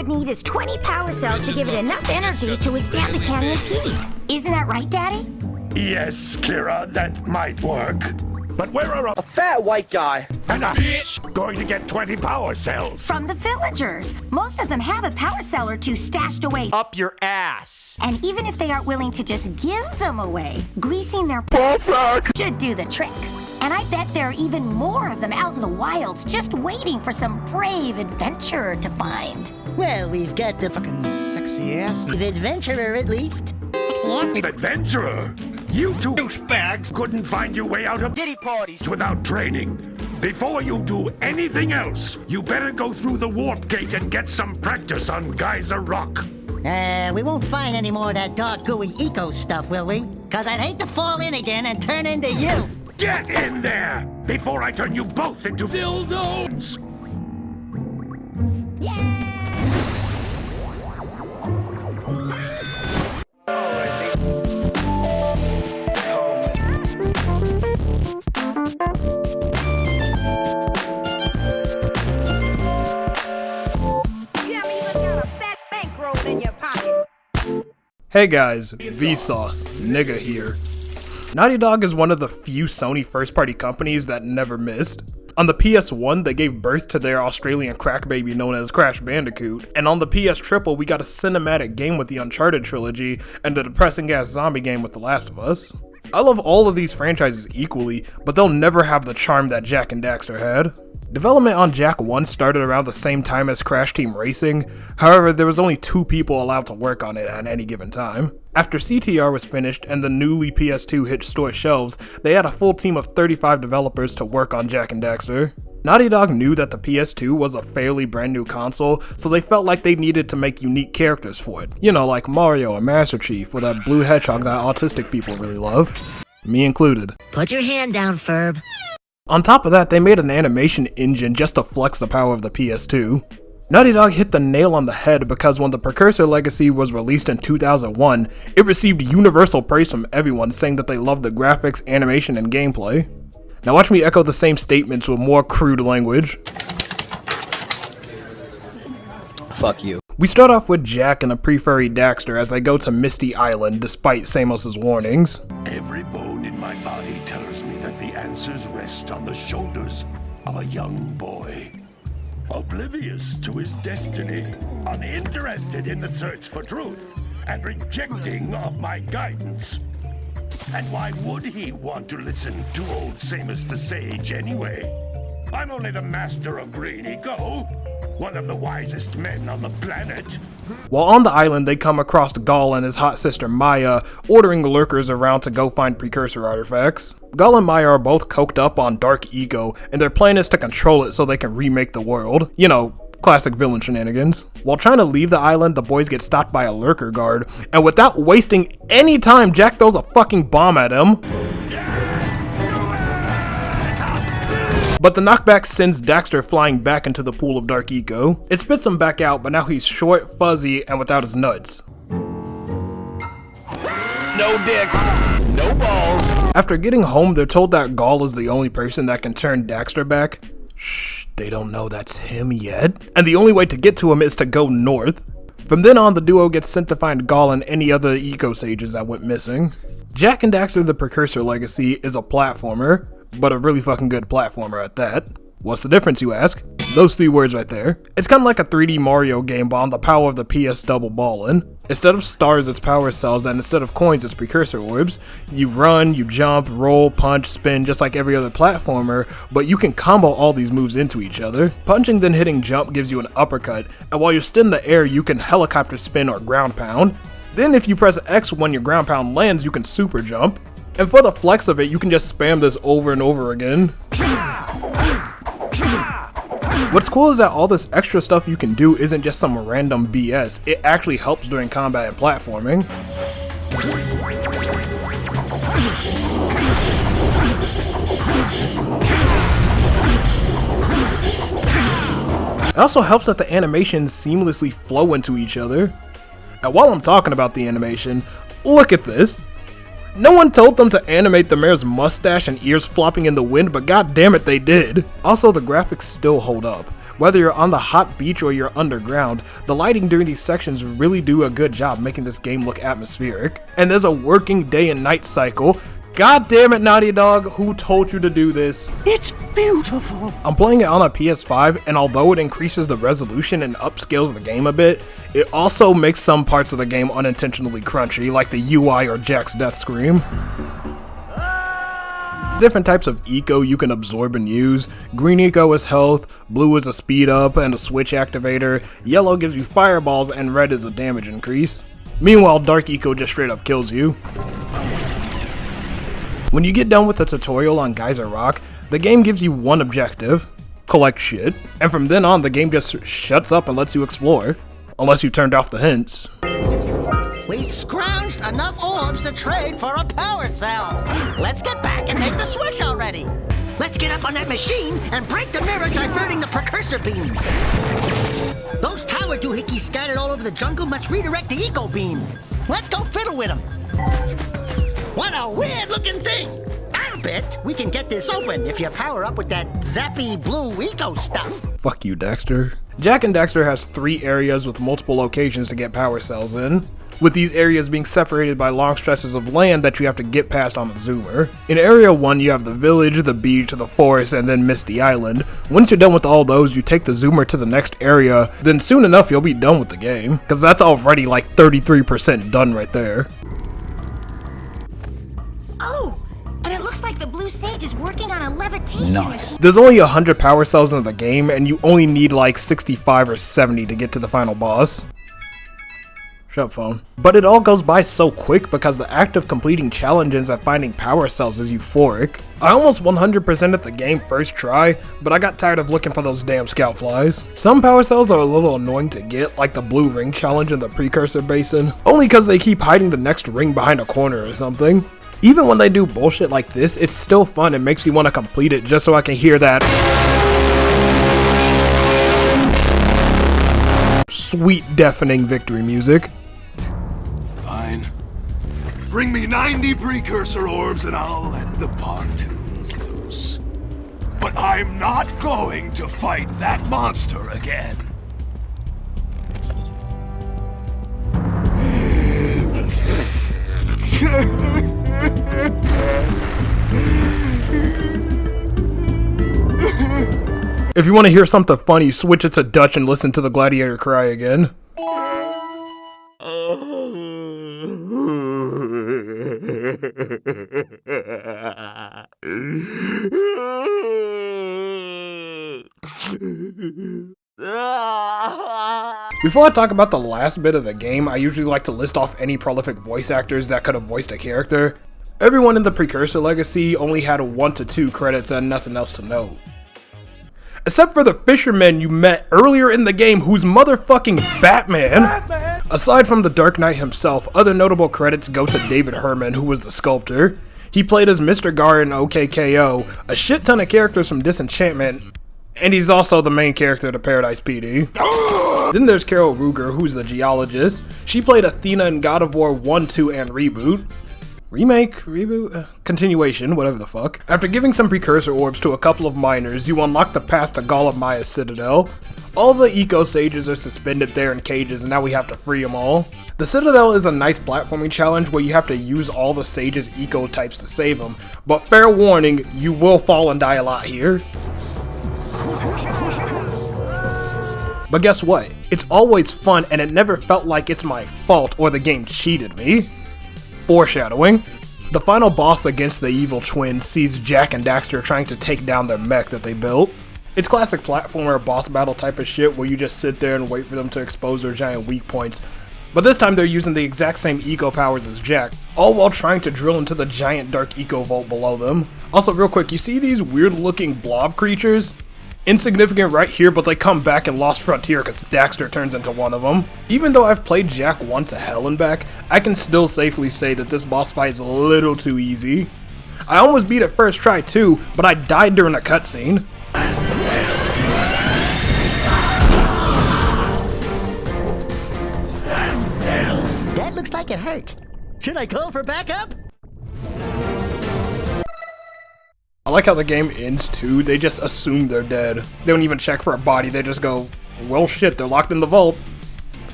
would need is 20 power cells to give it enough energy to withstand the canyon's heat. Isn't that right, Daddy? Yes, Kira, that might work. But where are A fat white guy and a bitch going to get 20 power cells? From the villagers. Most of them have a power cell or two stashed away. Up your ass. And even if they aren't willing to just give them away, greasing their should do the trick. And I bet there are even more of them out in the wilds just waiting for some brave adventurer to find. Well, we've got the Fucking sexy ass. adventurer at least. Sexy ass. Adventurer? You two douchebags couldn't find your way out of kitty parties. without training. Before you do anything else, you better go through the warp gate and get some practice on Geyser Rock. We won't find any more of that dark gooey eco stuff, will we? Cause I'd hate to fall in again and turn into you. Get in there before I turn you both into dildos! Hey guys, Vsauce, nigga here. Naughty Dog is one of the few Sony first-party companies that never missed. On the PS1, they gave birth to their Australian crack baby known as Crash Bandicoot, and on the PS Triple, we got a cinematic game with the Uncharted trilogy, and a depressing-ass zombie game with The Last of Us. I love all of these franchises equally, but they'll never have the charm that Jak and Daxter had. Development on Jak 1 started around the same time as Crash Team Racing, however there was only 2 people allowed to work on it at any given time. After CTR was finished and the newly PS2 hit store shelves, they had a full team of 35 developers to work on Jak and Daxter. Naughty Dog knew that the PS2 was a fairly brand new console, so they felt like they needed to make unique characters for it. You know, like Mario or Master Chief, or that blue hedgehog that autistic people really love. Me included. Put your hand down, Ferb. On top of that, they made an animation engine just to flex the power of the PS2. Naughty Dog hit the nail on the head because when the Precursor Legacy was released in 2001, it received universal praise from everyone saying that they loved the graphics, animation, and gameplay. Now watch me echo the same statements with more crude language. Fuck you. We start off with Jak and a pre-furry Daxter as they go to Misty Island despite Samos's warnings. Every bone in my body tells me that the answers rest on the shoulders of a young boy. Oblivious to his destiny, uninterested in the search for truth, and rejecting of my guidance. And why would he want to listen to old Samus the Sage anyway? I'm only the master of Green Eco, one of the wisest men on the planet. While on the island, they come across Gaul and his hot sister Maya, ordering lurkers around to go find precursor artifacts. Gaul and Maya are both coked up on dark ego, and their plan is to control it so they can remake the world. You know, classic villain shenanigans. While trying to leave the island, the boys get stopped by a lurker guard, and without wasting any time, Jak throws a fucking bomb at him. But the knockback sends Daxter flying back into the pool of dark eco. It spits him back out, but now he's short, fuzzy, and without his nuts. No dick, no balls. After getting home, they're told that Gaul is the only person that can turn Daxter back. Shh, they don't know that's him yet. And the only way to get to him is to go north. From then on, the duo gets sent to find Gaul and any other eco sages that went missing. Jak and Daxter: The Precursor Legacy is a platformer, but a really fucking good platformer at that. What's the difference, you ask? Those 3 words right there. It's kind of like a 3D Mario game, but on the power of the PS double ballin'. Instead of stars, it's power cells, and instead of coins, it's precursor orbs. You run, you jump, roll, punch, spin, just like every other platformer, but you can combo all these moves into each other. Punching then hitting jump gives you an uppercut, and while you're still in the air, you can helicopter spin or ground pound. Then if you press X when your ground pound lands, you can super jump. And for the flex of it, you can just spam this over and over again. What's cool is that all this extra stuff you can do isn't just some random BS, it actually helps during combat and platforming. It also helps that the animations seamlessly flow into each other. And while I'm talking about the animation, look at this. No one told them to animate the mayor's mustache and ears flopping in the wind, but god damn it they did. Also, the graphics still hold up. Whether you're on the hot beach or you're underground, the lighting during these sections really do a good job making this game look atmospheric. And there's a working day and night cycle. God damn it, Naughty Dog, who told you to do this? It's beautiful. I'm playing it on a PS5, and although it increases the resolution and upscales the game a bit, it also makes some parts of the game unintentionally crunchy, like the UI or Jack's death scream. Different types of eco you can absorb and use. Green eco is health, blue is a speed up and a switch activator, yellow gives you fireballs, and red is a damage increase. Meanwhile, dark eco just straight up kills you. When you get done with the tutorial on Geyser Rock, the game gives you one objective: collect shit, and from then on the game just shuts up and lets you explore, unless you turned off the hints. We scrounged enough orbs to trade for a power cell. Let's get back and make the switch already. Let's get up on that machine and break the mirror diverting the precursor beam. Those tower doohickeys scattered all over the jungle must redirect the eco beam. Let's go fiddle with them. What a weird looking thing. I'll bet we can get this open if you power up with that zappy blue eco stuff. Fuck you, Daxter. Jak and Daxter has 3 areas with multiple locations to get power cells in, with these areas being separated by long stretches of land that you have to get past on the zoomer. In Area 1 you have the village, the beach, the forest, and then Misty Island. Once you're done with all those, you take the zoomer to the next area, then soon enough you'll be done with the game, cause that's already like 33% done right there. Oh, and it looks like the blue sage is working on a levitation machine. There's only 100 power cells in the game, and you only need like 65 or 70 to get to the final boss. Shut up, phone. But it all goes by so quick because the act of completing challenges and finding power cells is euphoric. I almost 100%ed the game first try, but I got tired of looking for those damn scout flies. Some power cells are a little annoying to get, like the blue ring challenge in the precursor basin, only because they keep hiding the next ring behind a corner or something. Even when they do bullshit like this, it's still fun and makes me want to complete it just so I can hear that sweet deafening victory music. Fine. Bring me 90 precursor orbs and I'll let the pontoons loose. But I'm not going to fight that monster again. If you want to hear something funny, switch it to Dutch and listen to the gladiator cry again. Before I talk about the last bit of the game, I usually like to list off any prolific voice actors that could have voiced a character. Everyone in the Precursor Legacy only had 1 to 2 credits and nothing else to note. Except for the fisherman you met earlier in the game who's motherfucking Batman. Aside from the Dark Knight himself, other notable credits go to David Herman, who was the sculptor. He played as Mr. Gar in OKKO, a shit ton of characters from Disenchantment, and he's also the main character of the Paradise PD. Then there's Carol Ruger, who's the geologist. She played Athena in God of War 1, 2, and Reboot. Remake? Reboot? Continuation, whatever the fuck. After giving some precursor orbs to a couple of miners, you unlock the path to Golem Maya's Citadel. All the eco sages are suspended there in cages and now we have to free them all. The Citadel is a nice platforming challenge where you have to use all the sages' eco types to save them, but fair warning, you will fall and die a lot here. But guess what? It's always fun and it never felt like it's my fault or the game cheated me. Foreshadowing. The final boss against the evil twins sees Jak and Daxter trying to take down their mech that they built. It's classic platformer boss battle type of shit where you just sit there and wait for them to expose their giant weak points. But this time they're using the exact same eco powers as Jak, all while trying to drill into the giant dark eco vault below them. Also real quick, you see these weird looking blob creatures? Insignificant right here, but they come back in Lost Frontier because Daxter turns into one of them. Even though I've played Jak 1 to hell and back, I can still safely say that this boss fight is a little too easy. I almost beat it first try too, but I died during a cutscene. That looks like it hurt. Should I call for backup? I like how the game ends too. They just assume they're dead. They don't even check for a body. They just go, well shit, they're locked in the vault.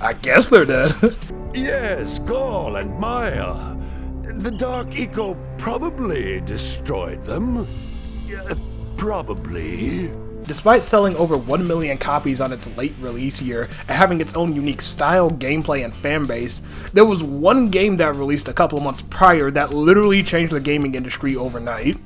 I guess they're dead. Yes, Gaul and Maya. The Dark Eco probably destroyed them. Probably. Despite selling over 1 million copies on its late release year and having its own unique style, gameplay, and fanbase, there was one game that released a couple of months prior that literally changed the gaming industry overnight.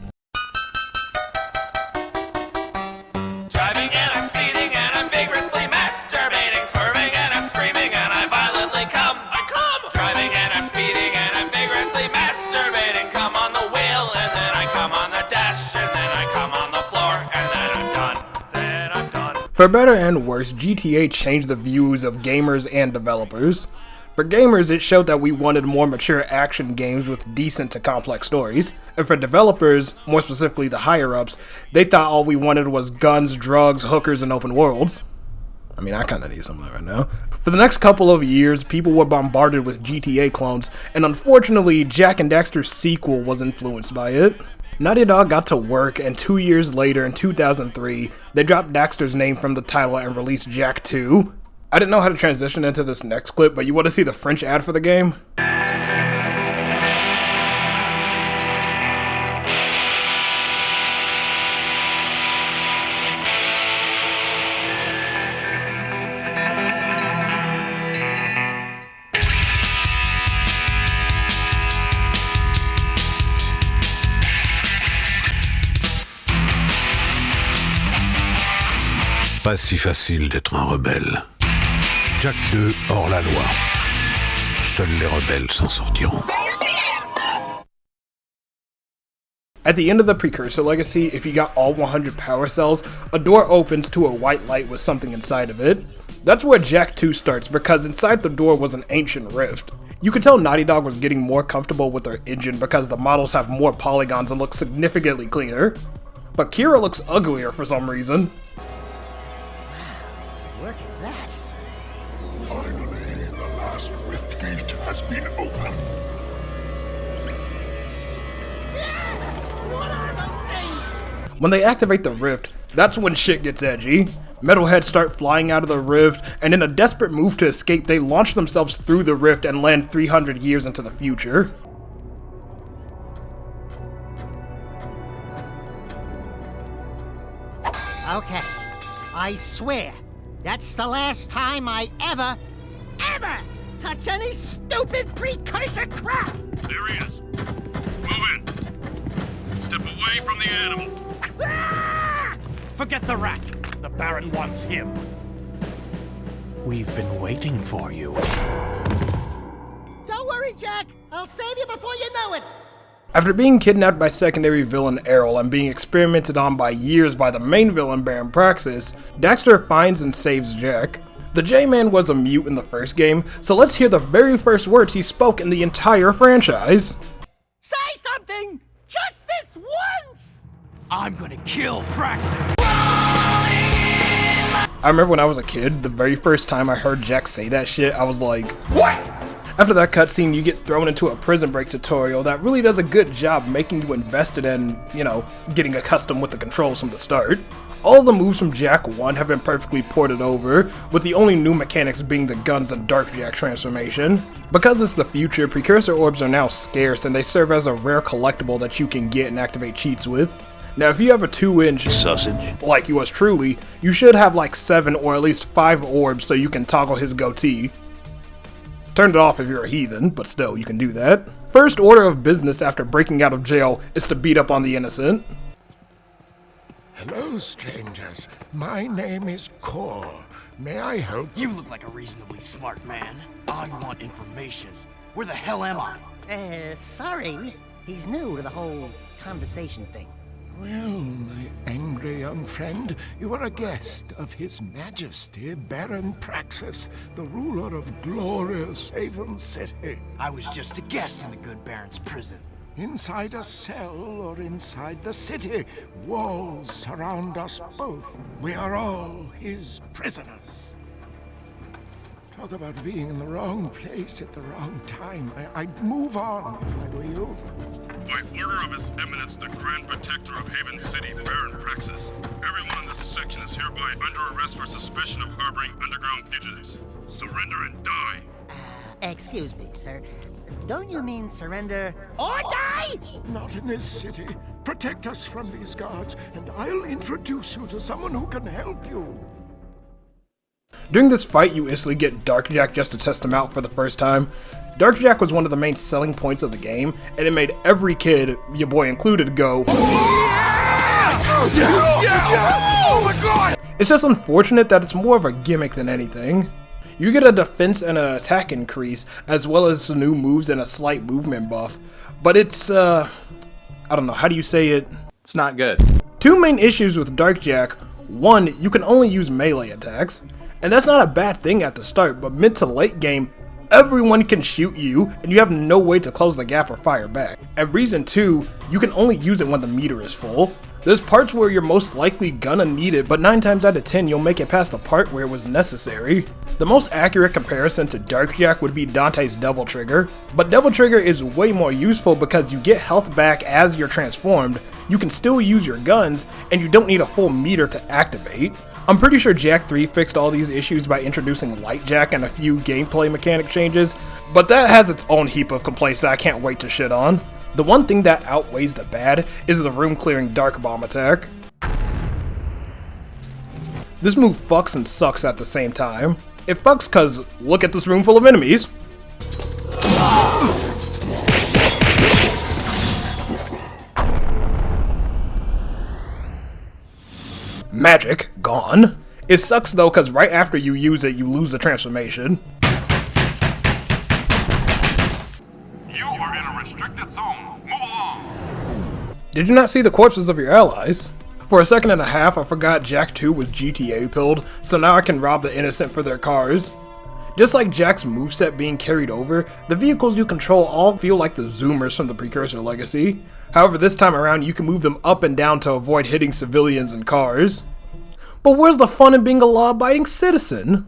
Driving and I'm speeding and I'm vigorously masturbating, swerving and I'm screaming and I violently come. I come! Driving and I'm speeding and I'm vigorously masturbating, come on the wheel and then I come on the dash and then I come on the floor and then I'm done. Then I'm done. For better and worse, GTA changed the views of gamers and developers. For gamers, it showed that we wanted more mature action games with decent to complex stories. And for developers, more specifically the higher-ups, they thought all we wanted was guns, drugs, hookers, and open worlds. I mean, I kinda need some of that right now. For the next couple of years, people were bombarded with GTA clones, and unfortunately, Jak and Daxter's sequel was influenced by it. Naughty Dog got to work, and 2 years later, in 2003, they dropped Daxter's name from the title and released Jak 2. I didn't know how to transition into this next clip, but you want to see the French ad for the game? Pas si facile d'être un rebelle. Jak 2 hors la loi. Seuls les rebelles s'en sortiront. At the end of the Precursor Legacy, if you got all 100 power cells, a door opens to a white light with something inside of it. That's where Jak 2 starts, because inside the door was an ancient rift. You could tell Naughty Dog was getting more comfortable with their engine because the models have more polygons and look significantly cleaner. But Kira looks uglier for some reason. Look at that. Finally, the last rift gate has been opened. What are those things? When they activate the rift, that's when shit gets edgy. Metalheads start flying out of the rift, and in a desperate move to escape, they launch themselves through the rift and land 300 years into the future. Okay, I swear, that's the last time I ever touch any stupid precursor crap! There he is. Move in. Step away from the animal. Ah! Forget the rat. The Baron wants him. We've been waiting for you. Don't worry, Jak. I'll save you before you know it. After being kidnapped by secondary villain Errol and being experimented on by years by the main villain Baron Praxis, Daxter finds and saves Jak. The J-Man was a mute in the first game, so let's hear the very first words he spoke in the entire franchise. Say something! Just this once! I'm gonna kill Praxis. I remember when I was a kid, the very first time I heard Jak say that shit, I was like, what? After that cutscene, you get thrown into a prison break tutorial that really does a good job making you invested in, getting accustomed with the controls from the start. All the moves from Jak 1 have been perfectly ported over, with the only new mechanics being the guns and Dark Jak transformation. Because it's the future, Precursor Orbs are now scarce and they serve as a rare collectible that you can get and activate cheats with. Now if you have a 2-inch Sausage. like yours truly, you should have like 7 or at least 5 orbs so you can toggle his goatee. Turn it off if you're a heathen, but still, you can do that. First order of business after breaking out of jail is to beat up on the innocent. Hello, strangers. My name is Kor. May I help? You look like a reasonably smart man. I want information. Where the hell am I? Sorry. He's new to the whole conversation thing. Well, my angry young friend, you are a guest of His Majesty Baron Praxis, the ruler of glorious Haven City. I was just a guest in the good Baron's prison. Inside a cell or inside the city, walls surround us both. We are all his prisoners. Talk about being in the wrong place at the wrong time. I'd move on if I were you. By order of His Eminence, the Grand Protector of Haven City, Baron Praxis, everyone in this section is hereby under arrest for suspicion of harboring underground fugitives. Surrender and die. Excuse me, sir. Don't you mean surrender or die? Not in this city. Protect us from these guards, and I'll introduce you to someone who can help you. During this fight, you instantly get Darkjack just to test him out for the first time. Darkjack was one of the main selling points of the game, and it made every kid, your boy included, go, "Yeah! Oh my god!" It's just unfortunate that it's more of a gimmick than anything. You get a defense and an attack increase, as well as some new moves and a slight movement buff. But it's, I don't know, how do you say it? It's not good. Two main issues with Darkjack. One, you can only use melee attacks. And that's not a bad thing at the start, but mid to late game, everyone can shoot you, and you have no way to close the gap or fire back. And reason two, you can only use it when the meter is full. There's parts where you're most likely gonna need it, but 9 times out of 10 you'll make it past the part where it was necessary. The most accurate comparison to Darkjack would be Dante's Devil Trigger, but Devil Trigger is way more useful because you get health back as you're transformed, you can still use your guns, and you don't need a full meter to activate. I'm pretty sure Jak 3 fixed all these issues by introducing Lightjack and a few gameplay mechanic changes, but that has its own heap of complaints that I can't wait to shit on. The one thing that outweighs the bad is the room clearing Dark Bomb attack. This move fucks and sucks at the same time. It fucks cause look at this room full of enemies. Magic, gone. It sucks though cause right after you use it, you lose the transformation. You are in a restricted zone. Move along. Did you not see the corpses of your allies? For a second and a half, I forgot Jak 2 was GTA pilled, so now I can rob the innocent for their cars. Just like Jak's moveset being carried over, the vehicles you control all feel like the Zoomers from the Precursor Legacy. However, this time around you can move them up and down to avoid hitting civilians and cars. But where's the fun in being a law-abiding citizen?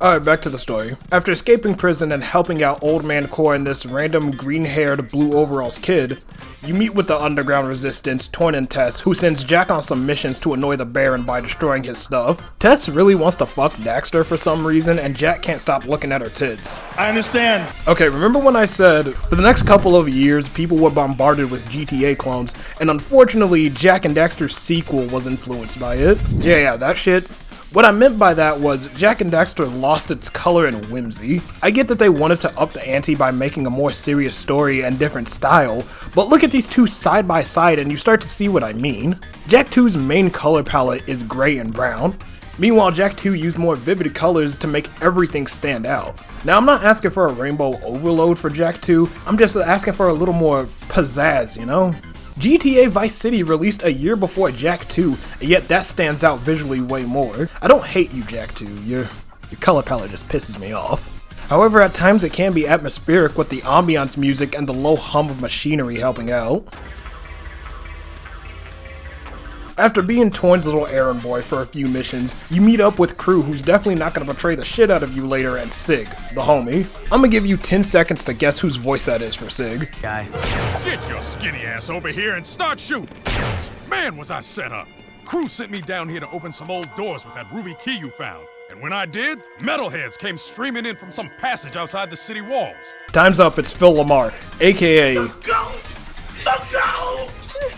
Alright, back to the story. After escaping prison and helping out Old Man Core and this random green-haired, blue overalls kid, you meet with the underground resistance, Torn and Tess, who sends Jak on some missions to annoy the Baron by destroying his stuff. Tess really wants to fuck Daxter for some reason, and Jak can't stop looking at her tits. I understand. Okay, remember when I said, for the next couple of years, people were bombarded with GTA clones, and unfortunately, Jak and Daxter's sequel was influenced by it? Yeah, that shit. What I meant by that was, Jak and Daxter lost its color and whimsy. I get that they wanted to up the ante by making a more serious story and different style, but look at these two side by side and you start to see what I mean. Jak 2's main color palette is gray and brown. Meanwhile, Jak 2 used more vivid colors to make everything stand out. Now, I'm not asking for a rainbow overload for Jak 2, I'm just asking for a little more pizzazz, you know? GTA Vice City released a year before Jak 2, and yet that stands out visually way more. I don't hate you, Jak 2, your color palette just pisses me off. However, at times it can be atmospheric with the ambiance music and the low hum of machinery helping out. After being Torn's little errand boy for a few missions, you meet up with Crew, who's definitely not gonna betray the shit out of you later, and Sig, the homie. I'm gonna give you 10 seconds to guess whose voice that is for Sig. Guy. Get your skinny ass over here and start shooting. Man, was I set up. Crew sent me down here to open some old doors with that ruby key you found. And when I did, metalheads came streaming in from some passage outside the city walls. Time's up, it's Phil Lamar, aka... The goat! The goat!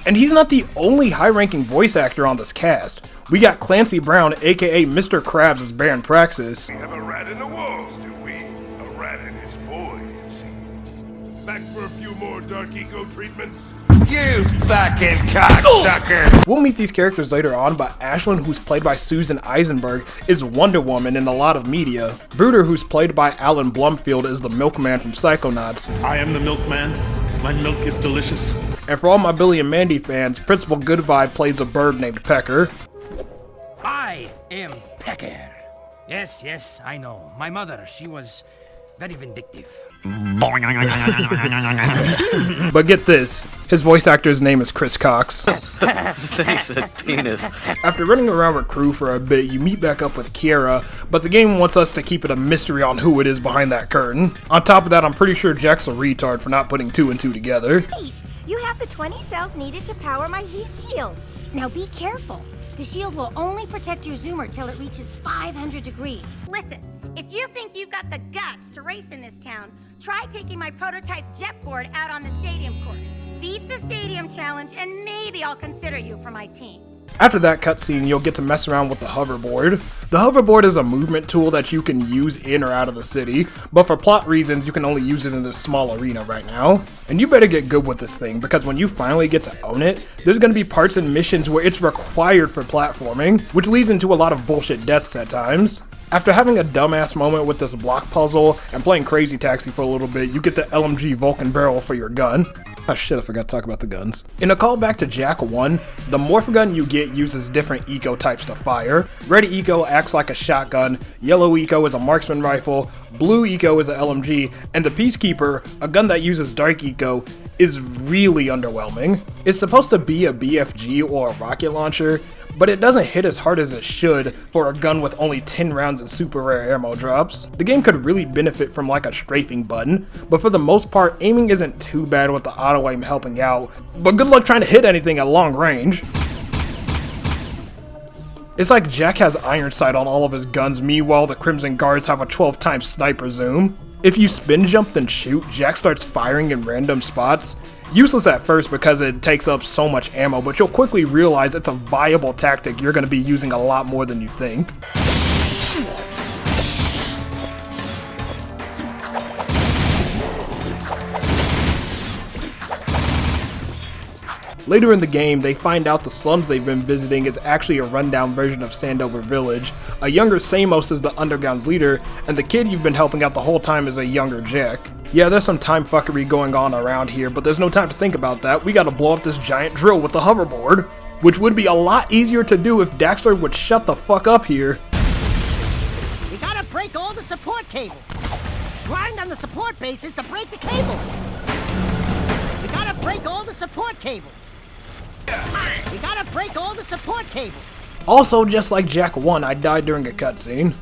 And he's not the only high-ranking voice actor on this cast. We got Clancy Brown, aka Mr. Krabs as Baron Praxis. We have a rat in the walls, do we? A rat and his boy, it seems. Back for a few more Dark Eco treatments? You fucking cocksucker! We'll meet these characters later on, but Ashlyn, who's played by Susan Eisenberg, is Wonder Woman in a lot of media. Bruder, who's played by Alan Blumfield, is the Milkman from Psychonauts. I am the milkman. My milk is delicious. And for all my Billy and Mandy fans, Principal Goodvibe plays a bird named Pecker. I am Pecker. Yes, I know. My mother, she was very vindictive. But get this, his voice actor's name is Chris Cox. They said penis. After running around with crew for a bit, you meet back up with Kiera, but the game wants us to keep it a mystery on who it is behind that curtain. On top of that, I'm pretty sure Jack's a retard for not putting 2 and 2 together. Wait, you have the 20 cells needed to power my heat shield. Now be careful. The shield will only protect your zoomer till it reaches 500 degrees. Listen, if you think you've got the guts to race in this town, try taking my prototype jet board out on the stadium course. Beat the stadium challenge and maybe I'll consider you for my team. After that cutscene, you'll get to mess around with the hoverboard. The hoverboard is a movement tool that you can use in or out of the city, but for plot reasons, you can only use it in this small arena right now. And you better get good with this thing, because when you finally get to own it, there's gonna be parts and missions where it's required for platforming, which leads into a lot of bullshit deaths at times. After having a dumbass moment with this block puzzle and playing Crazy Taxi for a little bit, you get the LMG Vulcan barrel for your gun. Oh shit, I forgot to talk about the guns. In a callback to Jak 1, the morph gun you get uses different eco types to fire. Red eco acts like a shotgun, yellow eco is a marksman rifle, blue eco is a LMG, and the Peacekeeper, a gun that uses dark eco, is really underwhelming. It's supposed to be a BFG or a rocket launcher, but it doesn't hit as hard as it should for a gun with only 10 rounds and super rare ammo drops. The game could really benefit from like a strafing button, but for the most part, aiming isn't too bad with the auto aim helping out, but good luck trying to hit anything at long range. It's like Jak has iron sight on all of his guns, meanwhile the Crimson Guards have a 12 times sniper zoom. If you spin jump then shoot, Jak starts firing in random spots. Useless at first because it takes up so much ammo, but you'll quickly realize it's a viable tactic you're going to be using a lot more than you think. Later in the game, they find out the slums they've been visiting is actually a rundown version of Sandover Village. A younger Samos is the Underground's leader, and the kid you've been helping out the whole time is a younger Jak. Yeah, there's some time fuckery going on around here, but there's no time to think about that. We gotta blow up this giant drill with the hoverboard, which would be a lot easier to do if Daxter would shut the fuck up here. We gotta break all the support cables. Grind on the support bases to break the cables. We gotta break all the support cables. We gotta break all the support cables. Also, just like Jak 1, I died during a cutscene.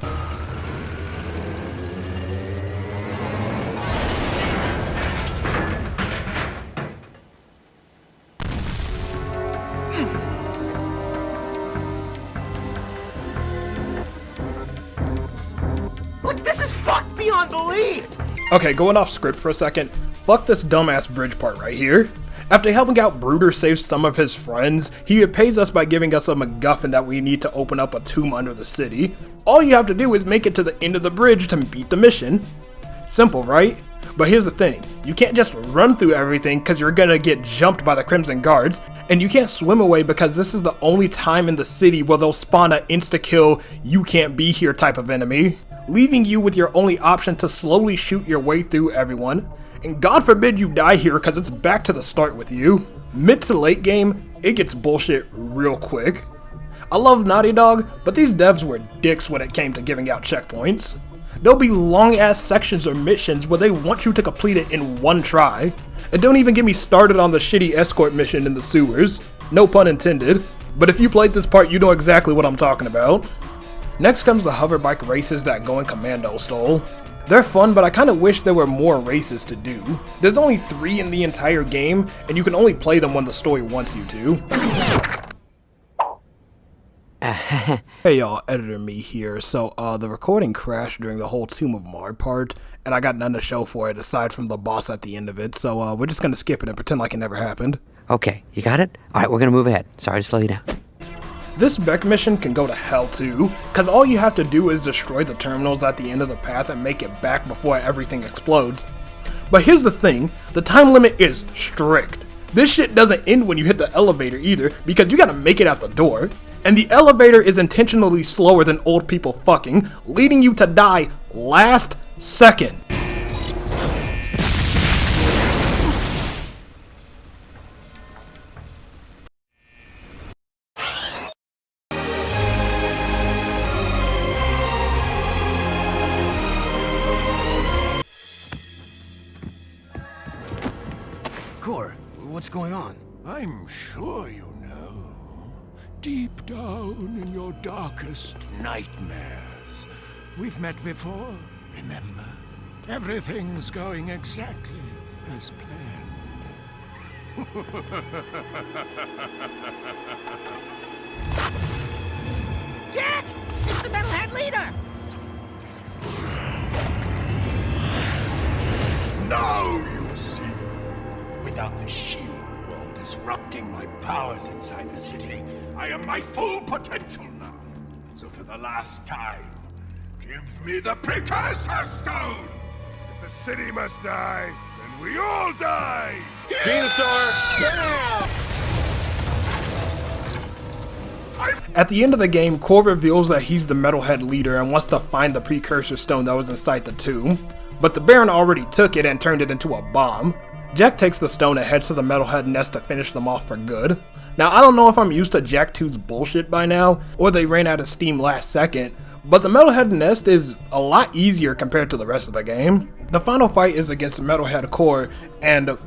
Look, this is fucked beyond belief! Okay, going off script for a second, fuck this dumbass bridge part right here. After helping out Bruder save some of his friends, he repays us by giving us a MacGuffin that we need to open up a tomb under the city. All you have to do is make it to the end of the bridge to beat the mission. Simple, right? But here's the thing, you can't just run through everything because you're gonna get jumped by the Crimson Guards, and you can't swim away because this is the only time in the city where they'll spawn an insta-kill, you can't be here type of enemy, leaving you with your only option to slowly shoot your way through everyone. And God forbid you die here because it's back to the start with you. Mid to late game, it gets bullshit real quick. I love Naughty Dog, but these devs were dicks when it came to giving out checkpoints. There'll be long ass sections or missions where they want you to complete it in one try. And don't even get me started on the shitty escort mission in the sewers. No pun intended. But if you played this part, you know exactly what I'm talking about. Next comes the hoverbike races that Going Commando stole. They're fun, but I kinda wish there were more races to do. There's only 3 in the entire game, and you can only play them when the story wants you to. Hey y'all, Editor Me here. So the recording crashed during the whole Tomb of Mard part, and I got none to show for it aside from the boss at the end of it, so we're just gonna skip it and pretend like it never happened. Okay, you got it? Alright, we're gonna move ahead. Sorry to slow you down. This Beck mission can go to hell too, cause all you have to do is destroy the terminals at the end of the path and make it back before everything explodes. But here's the thing, the time limit is strict. This shit doesn't end when you hit the elevator either, because you gotta make it out the door. And the elevator is intentionally slower than old people fucking, leading you to die last second. What's going on? I'm sure you know. Deep down in your darkest nightmares. We've met before, remember? Everything's going exactly as planned. Jack! It's the Metalhead leader! Now you see. Without the shield wall disrupting my powers inside the city, I am my full potential now. So for the last time, give me the Precursor Stone! If the city must die, then we all die! At the end of the game, Core reveals that he's the Metalhead leader and wants to find the Precursor Stone that was inside the tomb. But the Baron already took it and turned it into a bomb. Jak takes the stone and heads to the Metalhead nest to finish them off for good. Now, I don't know if I'm used to Jak 2's bullshit by now, or they ran out of steam last second, but the Metalhead nest is a lot easier compared to the rest of the game. The final fight is against Metalhead Core, and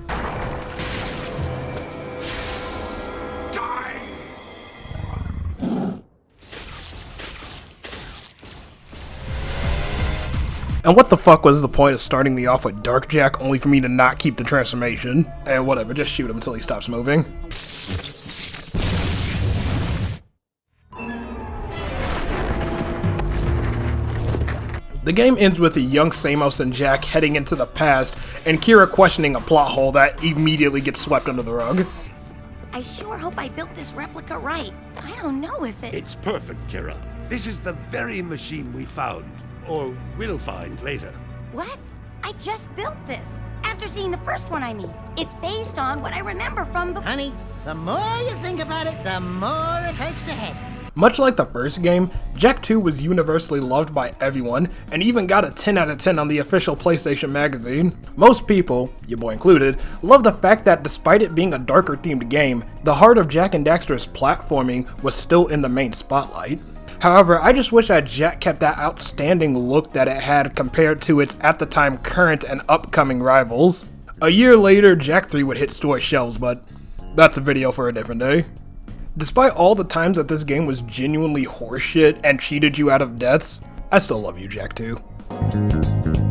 And what the fuck was the point of starting me off with Dark Jak only for me to not keep the transformation? And whatever, just shoot him until he stops moving. The game ends with a young Samos and Jak heading into the past, and Kira questioning a plot hole that immediately gets swept under the rug. I sure hope I built this replica right. I don't know if it... It's perfect, Kira. This is the very machine we found. Or will find later. What? I just built this. After seeing the first one, I mean. It's based on what I remember from Honey, the more you think about it, the more it hurts the head. Much like the first game, Jak 2 was universally loved by everyone, and even got a 10 out of 10 on the official PlayStation magazine. Most people, your boy included, love the fact that despite it being a darker themed game, the heart of Jak and Daxter's platforming was still in the main spotlight. However, I just wish that Jak kept that outstanding look that it had compared to its at the time current and upcoming rivals. A year later, Jak 3 would hit store shelves, but that's a video for a different day. Despite all the times that this game was genuinely horseshit and cheated you out of deaths, I still love you, Jak 2.